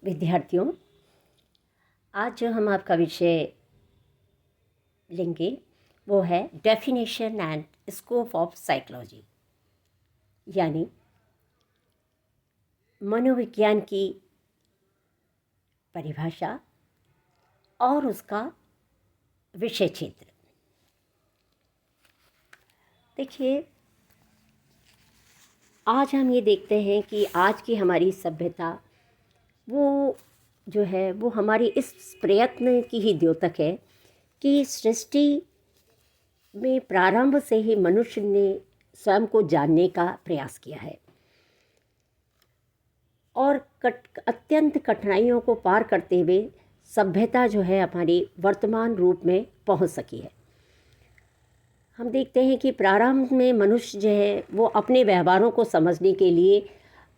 विद्यार्थियों, आज जो हम आपका विषय लेंगे वो है definition and scope of psychology, यानी मनोविज्ञान की परिभाषा और उसका विषय क्षेत्र। देखिए, आज हम ये देखते हैं कि आज की हमारी सभ्यता वो जो है वो हमारी इस प्रयत्न की ही द्योतक है कि सृष्टि में प्रारंभ से ही मनुष्य ने स्वयं को जानने का प्रयास किया है और अत्यंत कठिनाइयों को पार करते हुए सभ्यता जो है हमारी वर्तमान रूप में पहुंच सकी है। हम देखते हैं कि प्रारंभ में मनुष्य जो है वो अपने व्यवहारों को समझने के लिए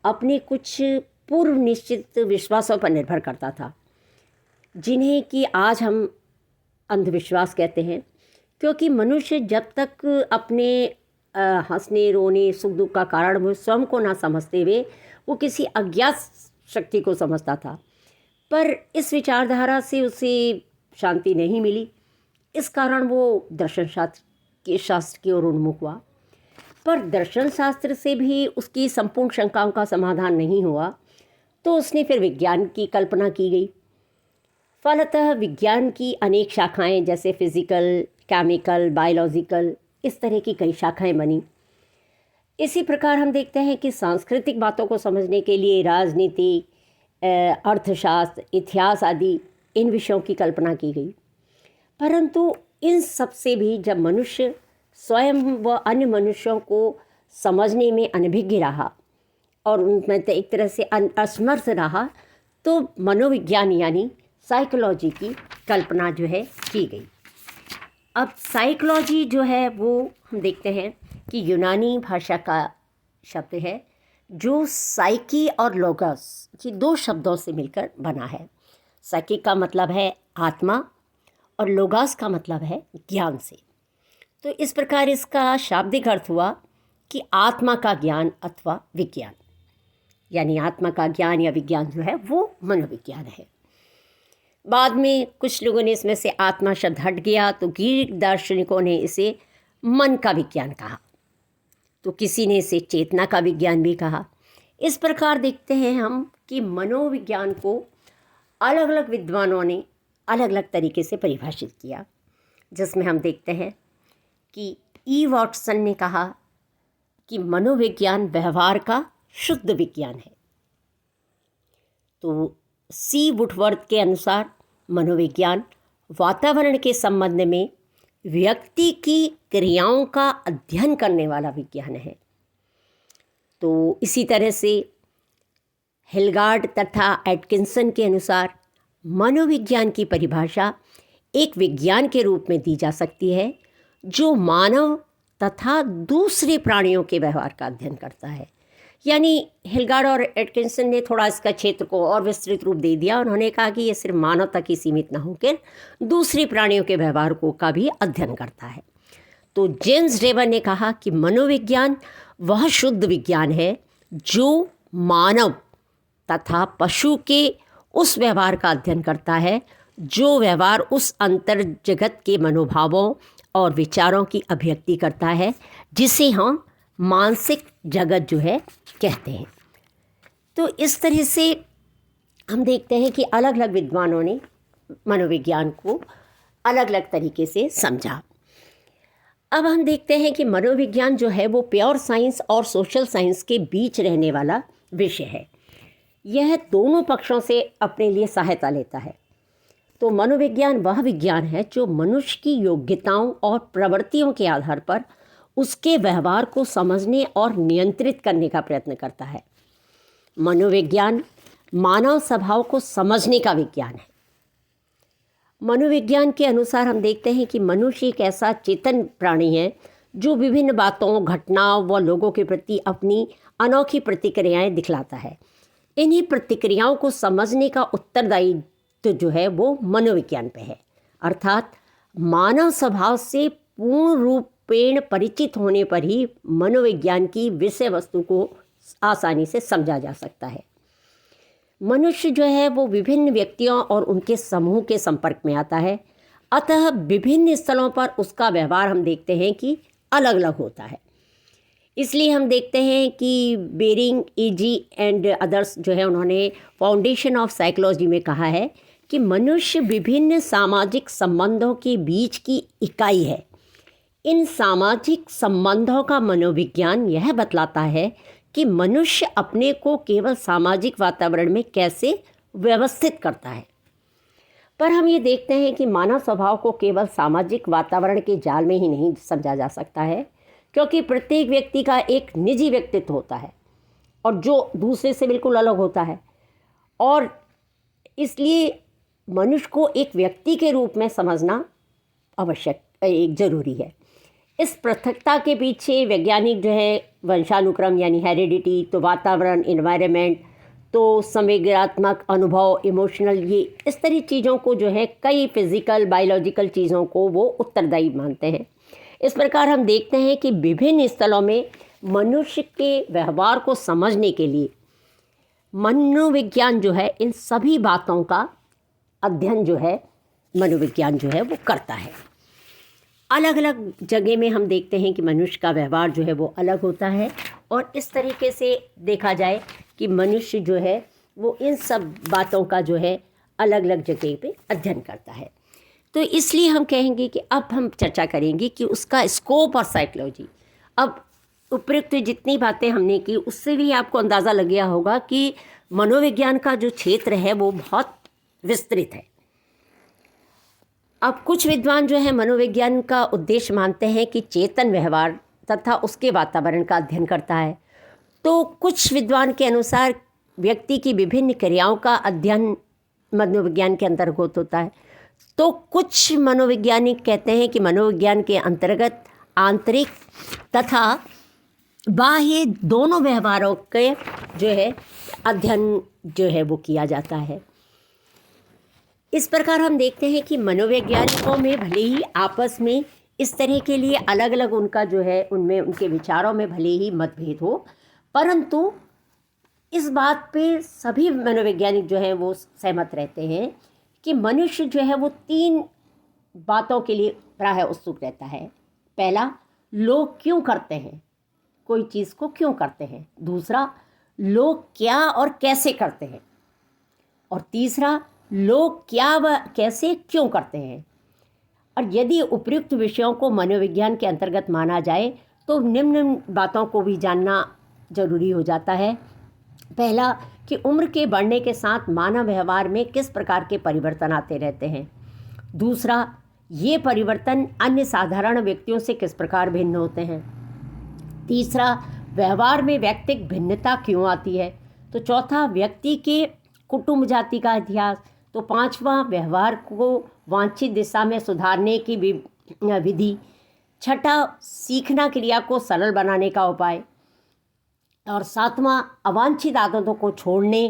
अपने कुछ पूर्व निश्चित विश्वासों पर निर्भर करता था, जिन्हें कि आज हम अंधविश्वास कहते हैं, क्योंकि मनुष्य जब तक अपने हंसने रोने सुख दुख का कारण वो स्वयं को ना समझते हुए वो किसी अज्ञात शक्ति को समझता था। पर इस विचारधारा से उसे शांति नहीं मिली। इस कारण वो दर्शन शास्त्र की ओर उन्मुख हुआ। पर दर्शन शास्त्र से भी उसकी संपूर्ण शंकाओं का समाधान नहीं हुआ, तो उसने फिर विज्ञान की कल्पना की गई। फलतः विज्ञान की अनेक शाखाएं जैसे फिजिकल, केमिकल, बायोलॉजिकल, इस तरह की कई शाखाएं बनी। इसी प्रकार हम देखते हैं कि सांस्कृतिक बातों को समझने के लिए राजनीति, अर्थशास्त्र, इतिहास आदि इन विषयों की कल्पना की गई। परंतु इन सब से भी जब मनुष्य स्वयं व अन्य मनुष्यों को समझने में अनभिज्ञ रहा और उनमें एक तरह से असमर्थ रहा, तो मनोविज्ञान यानी साइकोलॉजी की कल्पना जो है की गई। अब साइकोलॉजी जो है वो हम देखते हैं कि यूनानी भाषा का शब्द है, जो साइकी और लोगस ये दो शब्दों से मिलकर बना है। साइकी का मतलब है आत्मा और लोगस का मतलब है ज्ञान से। तो इस प्रकार इसका शाब्दिक अर्थ हुआ कि आत्मा का ज्ञान अथवा विज्ञान, यानी आत्मा का ज्ञान या विज्ञान जो है वो मनोविज्ञान है। बाद में कुछ लोगों ने इसमें से आत्मा शब्द हट गया, तो ग्रीक दार्शनिकों ने इसे मन का विज्ञान कहा, तो किसी ने इसे चेतना का विज्ञान भी कहा। इस प्रकार देखते हैं हम कि मनोविज्ञान को अलग अलग विद्वानों ने अलग अलग तरीके से परिभाषित किया, जिसमें हम देखते हैं कि ई वॉटसन ने कहा कि मनोविज्ञान व्यवहार का शुद्ध विज्ञान है। तो सी वुडवर्थ के अनुसार मनोविज्ञान वातावरण के संबंध में व्यक्ति की क्रियाओं का अध्ययन करने वाला विज्ञान है। तो इसी तरह से हिलगार्ड तथा एटकिंसन के अनुसार मनोविज्ञान की परिभाषा एक विज्ञान के रूप में दी जा सकती है जो मानव तथा दूसरे प्राणियों के व्यवहार का अध्ययन करता है। यानी हिलगार्ड और एटकिंसन ने थोड़ा इसका क्षेत्र को और विस्तृत रूप दे दिया। उन्होंने कहा कि ये सिर्फ मानव तक ही सीमित न होकर दूसरे प्राणियों के व्यवहार को का भी अध्ययन करता है। तो जेम्स रेवन ने कहा कि मनोविज्ञान वह शुद्ध विज्ञान है जो मानव तथा पशु के उस व्यवहार का अध्ययन करता है जो व्यवहार उस अंतर जगत के मनोभावों और विचारों की अभिव्यक्ति करता है, जिसे हम मानसिक जगत जो है कहते हैं। तो इस तरह से हम देखते हैं कि अलग अलग विद्वानों ने मनोविज्ञान को अलग अलग तरीके से समझा। अब हम देखते हैं कि मनोविज्ञान जो है वो प्योर साइंस और सोशल साइंस के बीच रहने वाला विषय है। यह दोनों पक्षों से अपने लिए सहायता लेता है। तो मनोविज्ञान वह विज्ञान है जो मनुष्य की योग्यताओं और प्रवृत्तियों के आधार पर उसके व्यवहार को समझने और नियंत्रित करने का प्रयत्न करता है। मनोविज्ञान मानव स्वभाव को समझने का विज्ञान है। मनोविज्ञान के अनुसार हम देखते हैं कि मनुष्य एक ऐसा चेतन प्राणी है जो विभिन्न बातों, घटनाओं व लोगों के प्रति अपनी अनोखी प्रतिक्रियाएं दिखलाता है। इन्हीं प्रतिक्रियाओं को समझने का उत्तरदायित्व जो है वो मनोविज्ञान पे है। अर्थात मानव स्वभाव से पूर्ण रूपेण परिचित होने पर ही मनोविज्ञान की विषय वस्तु को आसानी से समझा जा सकता है। मनुष्य जो है वो विभिन्न व्यक्तियों और उनके समूह के संपर्क में आता है, अतः विभिन्न स्थलों पर उसका व्यवहार हम देखते हैं कि अलग अलग होता है। इसलिए हम देखते हैं कि बेरिंग, ईजी एंड अदर्स जो है उन्होंने फाउंडेशन ऑफ साइकोलॉजी में कहा है कि मनुष्य विभिन्न सामाजिक संबंधों के बीच की इकाई है। इन सामाजिक संबंधों का मनोविज्ञान यह बतलाता है कि मनुष्य अपने को केवल सामाजिक वातावरण में कैसे व्यवस्थित करता है। पर हम ये देखते हैं कि मानव स्वभाव को केवल सामाजिक वातावरण के जाल में ही नहीं समझा जा सकता है, क्योंकि प्रत्येक व्यक्ति का एक निजी व्यक्तित्व होता है और जो दूसरे से बिल्कुल अलग होता है, और इसलिए मनुष्य को एक व्यक्ति के रूप में समझना आवश्यक एक ज़रूरी है। इस पृथकता के पीछे वैज्ञानिक जो है वंशानुक्रम यानी हेरिडिटी, तो वातावरण, इन्वायरमेंट, तो संवेगात्मक अनुभव, इमोशनल, ये इस तरह चीज़ों को जो है कई फिजिकल बायोलॉजिकल चीज़ों को वो उत्तरदायी मानते हैं। इस प्रकार हम देखते हैं कि विभिन्न स्थलों में मनुष्य के व्यवहार को समझने के लिए मनोविज्ञान जो है इन सभी बातों का अध्ययन जो है मनोविज्ञान जो है वो करता है। अलग अलग जगह में हम देखते हैं कि मनुष्य का व्यवहार जो है वो अलग होता है, और इस तरीके से देखा जाए कि मनुष्य जो है वो इन सब बातों का जो है अलग अलग जगह पे अध्ययन करता है। तो इसलिए हम कहेंगे कि अब हम चर्चा करेंगे कि उसका स्कोप और साइकोलॉजी। अब उपयुक्त जितनी बातें हमने की उससे भी आपको अंदाज़ा लग गया होगा कि मनोविज्ञान का जो क्षेत्र है वो बहुत विस्तृत है। अब कुछ विद्वान जो है मनोविज्ञान का उद्देश्य मानते हैं कि चेतन व्यवहार तथा उसके वातावरण का अध्ययन करता है, तो कुछ विद्वान के अनुसार व्यक्ति की विभिन्न क्रियाओं का अध्ययन मनोविज्ञान के अंतर्गत होता है, तो कुछ मनोवैज्ञानिक कहते हैं कि मनोविज्ञान के अंतर्गत आंतरिक तथा बाह्य दोनों व्यवहारों के जो है अध्ययन जो है वो किया जाता है। इस प्रकार हम देखते हैं कि मनोवैज्ञानिकों में भले ही आपस में इस तरह के लिए अलग अलग उनका जो है उनमें उनके विचारों में भले ही मतभेद हो, परंतु इस बात पे सभी मनोवैज्ञानिक जो हैं वो सहमत रहते हैं कि मनुष्य जो है वो 3 बातों के लिए प्रायः उत्सुक रहता है। पहला, लोग क्यों करते हैं, कोई चीज़ को क्यों करते हैं। दूसरा, लोग क्या और कैसे करते हैं। और तीसरा, लोग क्या व कैसे क्यों करते हैं। और यदि उपयुक्त विषयों को मनोविज्ञान के अंतर्गत माना जाए तो निम्न बातों को भी जानना जरूरी हो जाता है। पहला, कि उम्र के बढ़ने के साथ मानव व्यवहार में किस प्रकार के परिवर्तन आते रहते हैं। दूसरा, ये परिवर्तन अन्य साधारण व्यक्तियों से किस प्रकार भिन्न होते हैं। तीसरा, व्यवहार में व्यक्तिगत भिन्नता क्यों आती है। तो चौथा, व्यक्ति के कुटुंब जाति का इतिहास। तो पांचवा, व्यवहार को वांछित दिशा में सुधारने की विधि। छठा, सीखना क्रिया को सरल बनाने का उपाय। और सातवां, अवांछित आदतों को छोड़ने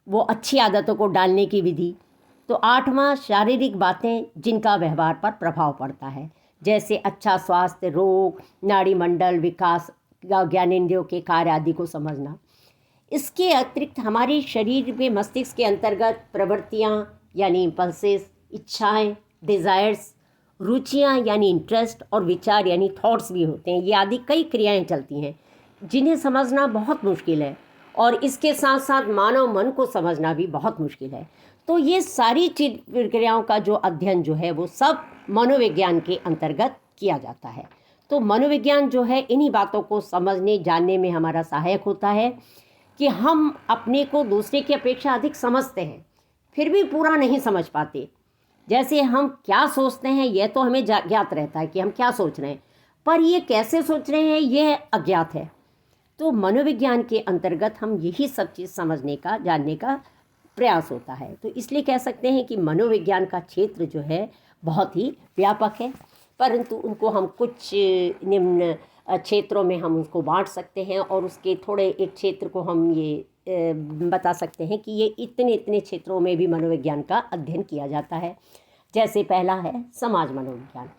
वो अच्छी आदतों को डालने की विधि। तो आठवां, शारीरिक बातें जिनका व्यवहार पर प्रभाव पड़ता है, जैसे अच्छा स्वास्थ्य, रोग, नाड़ी मंडल, विकास, ज्ञानेंद्रियों के कार्य आदि को समझना। इसके अतिरिक्त हमारे शरीर में मस्तिष्क के अंतर्गत प्रवृत्तियाँ यानी इम्पल्सेस, इच्छाएं, डिज़ायर्स, रुचियाँ यानी इंटरेस्ट, और विचार यानी थॉट्स भी होते हैं। ये आदि कई क्रियाएं चलती हैं जिन्हें समझना बहुत मुश्किल है, और इसके साथ साथ मानव मन को समझना भी बहुत मुश्किल है। तो ये सारी क्रियाओं का जो अध्ययन जो है वो सब मनोविज्ञान के अंतर्गत किया जाता है। तो मनोविज्ञान जो है इन्हीं बातों को समझने जानने में हमारा सहायक होता है कि हम अपने को दूसरे की अपेक्षा अधिक समझते हैं, फिर भी पूरा नहीं समझ पाते। जैसे हम क्या सोचते हैं यह तो हमें ज्ञात रहता है कि हम क्या सोच रहे हैं, पर ये कैसे सोच रहे हैं यह अज्ञात है। तो मनोविज्ञान के अंतर्गत हम यही सब चीज़ समझने का, जानने का प्रयास होता है। तो इसलिए कह सकते हैं कि मनोविज्ञान का क्षेत्र जो है बहुत ही व्यापक है, परंतु उनको हम कुछ निम्न क्षेत्रों में हम उसको बांट सकते हैं, और उसके थोड़े एक क्षेत्र को हम ये बता सकते हैं कि ये इतने इतने क्षेत्रों में भी मनोविज्ञान का अध्ययन किया जाता है। जैसे पहला है समाज मनोविज्ञान।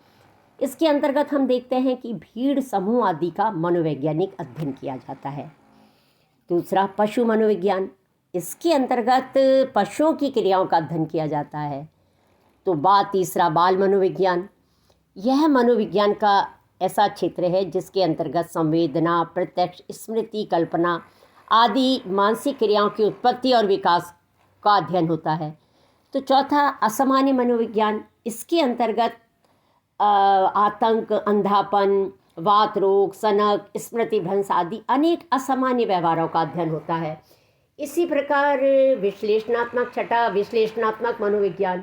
इसके अंतर्गत हम देखते हैं कि भीड़, समूह आदि का मनोवैज्ञानिक अध्ययन किया जाता है। दूसरा, पशु मनोविज्ञान। इसके अंतर्गत पशुओं की क्रियाओं का अध्ययन किया जाता है। तो तीसरा बाल मनोविज्ञान। यह मनोविज्ञान का ऐसा क्षेत्र है जिसके अंतर्गत संवेदना, प्रत्यक्ष, स्मृति, कल्पना आदि मानसिक क्रियाओं की उत्पत्ति और विकास का अध्ययन होता है। तो चौथा असामान्य मनोविज्ञान। इसके अंतर्गत आतंक, अंधापन, वात रोग, सनक, स्मृति भ्रंश आदि अनेक असामान्य व्यवहारों का अध्ययन होता है। इसी प्रकार विश्लेषणात्मक, छठा विश्लेषणात्मक मनोविज्ञान।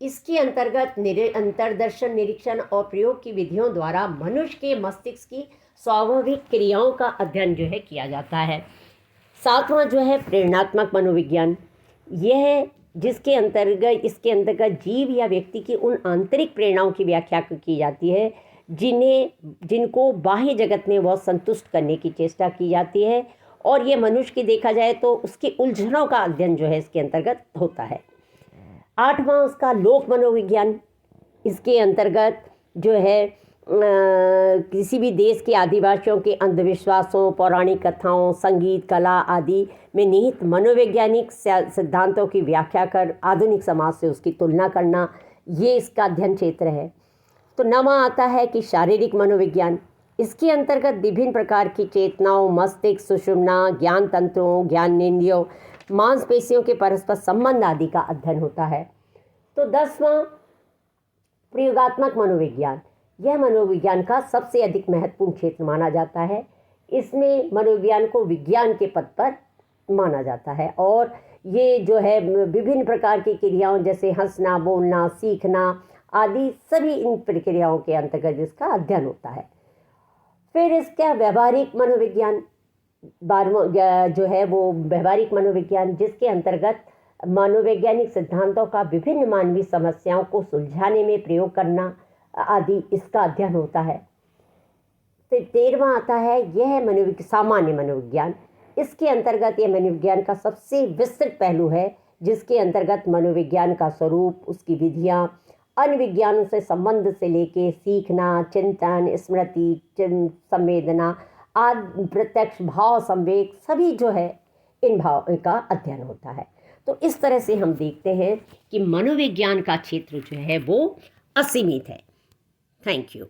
इसके अंतर्गत अंतर्दर्शन, निरीक्षण और प्रयोग की विधियों द्वारा मनुष्य के मस्तिष्क की स्वाभाविक क्रियाओं का अध्ययन जो है किया जाता है। सातवां जो है प्रेरणात्मक मनोविज्ञान। यह इसके अंतर्गत जीव या व्यक्ति की उन आंतरिक प्रेरणाओं की व्याख्या की जाती है जिनको बाह्य जगत में वह संतुष्ट करने की चेष्टा की जाती है, और ये मनुष्य की देखा जाए तो उसकी उलझनों का अध्ययन जो है इसके अंतर्गत होता है। आठवां उसका लोक मनोविज्ञान। इसके अंतर्गत जो है किसी भी देश के आदिवासियों के अंधविश्वासों, पौराणिक कथाओं, संगीत, कला आदि में निहित मनोवैज्ञानिक सिद्धांतों की व्याख्या कर आधुनिक समाज से उसकी तुलना करना, ये इसका अध्ययन क्षेत्र है। तो नवा आता है कि शारीरिक मनोविज्ञान। इसके अंतर्गत विभिन्न प्रकार की चेतनाओं, मस्तिष्क, सुषुम्ना, ज्ञान तंत्रों, ज्ञानेंद्रियों, मांसपेशियों के परस्पर संबंध आदि का अध्ययन होता है। तो 10वां प्रयोगात्मक मनोविज्ञान। यह मनोविज्ञान का सबसे अधिक महत्वपूर्ण क्षेत्र माना जाता है। इसमें मनोविज्ञान को विज्ञान के पद पर माना जाता है, और ये जो है विभिन्न प्रकार की क्रियाओं जैसे हंसना, बोलना, सीखना आदि सभी इन प्रक्रियाओं के अंतर्गत इसका अध्ययन होता है। फिर इसका व्यवहारिक मनोविज्ञान 12वां जो है वो व्यवहारिक मनोविज्ञान, जिसके अंतर्गत मनोवैज्ञानिक सिद्धांतों का विभिन्न मानवीय समस्याओं को सुलझाने में प्रयोग करना आदि इसका अध्ययन होता है। फिर 13वां आता है यह सामान्य मनोविज्ञान। इसके अंतर्गत यह मनोविज्ञान का सबसे विस्तृत पहलू है, जिसके अंतर्गत मनोविज्ञान का स्वरूप, उसकी विधियाँ, अन्य विज्ञानों से संबंध से लेके सीखना, चिंतन, स्मृति, संवेदना आदि, प्रत्यक्ष भाव, संवेग सभी जो है इन भाव का अध्ययन होता है। तो इस तरह से हम देखते हैं कि मनोविज्ञान का क्षेत्र जो है वो असीमित है। Thank you.